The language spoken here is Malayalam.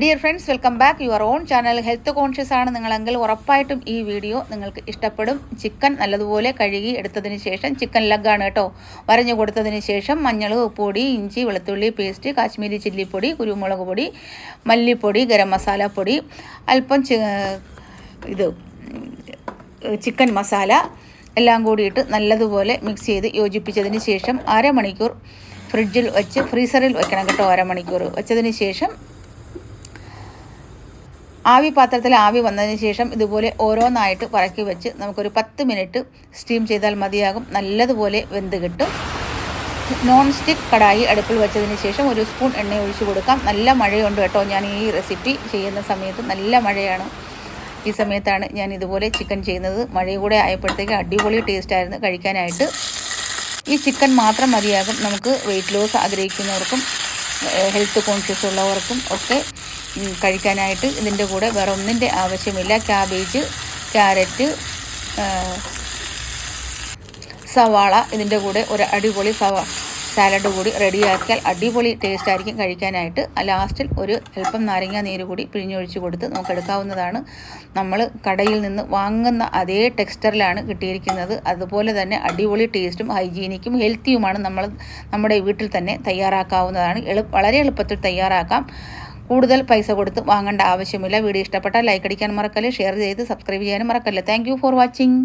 Dear friends, welcome back your own channel. Health conscious ആണ് നിങ്ങളെങ്കിൽ ഉറപ്പായിട്ടും ഈ വീഡിയോ നിങ്ങൾക്ക് ഇഷ്ടപ്പെടും. ചിക്കൻ നല്ലതുപോലെ കഴുകി എടുത്തതിന് ശേഷം, ചിക്കൻ ലെഗാണ് കേട്ടോ, വരഞ്ഞു കൊടുത്തതിന് ശേഷം മഞ്ഞൾ, ഉപ്പുപൊടി, ഇഞ്ചി വെളുത്തുള്ളി പേസ്റ്റ്, കാശ്മീരി ചില്ലിപ്പൊടി, കുരുമുളക് പൊടി, മല്ലിപ്പൊടി, ഗരം മസാല പൊടി, അല്പം ചിക്കൻ മസാല എല്ലാം കൂടിയിട്ട് നല്ലതുപോലെ മിക്സ് ചെയ്ത് യോജിപ്പിച്ചതിന് ശേഷം അരമണിക്കൂർ ഫ്രിഡ്ജിൽ വെച്ച് ഫ്രീസറിൽ വെക്കണം കേട്ടോ. അരമണിക്കൂർ വെച്ചതിന് ശേഷം പാത്രത്തിൽ ആവി വന്നതിന് ശേഷം ഇതുപോലെ ഓരോന്നായിട്ട് പറക്കി വെച്ച് നമുക്കൊരു 10 മിനിറ്റ് സ്റ്റീം ചെയ്താൽ മതിയാകും. നല്ലതുപോലെ വെന്ത് കിട്ടും. നോൺ സ്റ്റിക്ക് കടായി അടുപ്പിൽ വെച്ചതിന് ശേഷം 1 സ്പൂൺ എണ്ണ ഒഴിച്ച് കൊടുക്കാം. നല്ല മഴയുണ്ട് കേട്ടോ. ഞാൻ ഈ റെസിപ്പി ചെയ്യുന്ന സമയത്ത് നല്ല മഴയാണ്. ഈ സമയത്താണ് ഞാൻ ഇതുപോലെ ചിക്കൻ ചെയ്യുന്നത്. മഴയും കൂടെ ആയപ്പോഴത്തേക്ക് അടിപൊളി ടേസ്റ്റായിരുന്നു കഴിക്കാനായിട്ട്. ഈ ചിക്കൻ മാത്രം മതിയാകും നമുക്ക് വെയിറ്റ് ലോസ് ആഗ്രഹിക്കുന്നവർക്കും ഹെൽത്ത് കോൺഷ്യസ് ഉള്ളവർക്കും ഒക്കെ കഴിക്കാനായിട്ട്. ഇതിൻ്റെ കൂടെ വേറെ ഒന്നിൻ്റെ ആവശ്യമില്ല. ക്യാബേജ്, ക്യാരറ്റ്, സവാള, ഇതിൻ്റെ കൂടെ ഒരു അടിപൊളി സാലഡ് കൂടി റെഡിയാക്കിയാൽ അടിപൊളി ടേസ്റ്റ് ആയിരിക്കും കഴിക്കാനായിട്ട്. ലാസ്റ്റിൽ ഒരു അല്പം നാരങ്ങ നീര് കൂടി പിഴിഞ്ഞൊഴിച്ച് കൊടുത്ത് നമുക്ക് എടുക്കാവുന്നതാണ്. നമ്മൾ കടയിൽ നിന്ന് വാങ്ങുന്ന അതേ ടെക്സ്ചറിലാണ് കിട്ടിയിരിക്കുന്നത്. അതുപോലെ തന്നെ അടിപൊളി ടേസ്റ്റും ഹൈജീനിക്കും ഹെൽത്തിയുമാണ്. നമ്മുടെ വീട്ടിൽ തന്നെ തയ്യാറാക്കാവുന്നതാണ്. വളരെ എളുപ്പത്തിൽ തയ്യാറാക്കാം. കൂടുതൽ പൈസ കൊടുത്ത് വാങ്ങേണ്ട ആവശ്യമില്ല. വീഡിയോ ഇഷ്ടപ്പെട്ടാൽ ലൈക്ക് അടിക്കാൻ മറക്കല്ലേ, ഷെയർ ചെയ്ത് സബ്സ്ക്രൈബ് ചെയ്യാനും മറക്കല്ലേ. Thank you for watching.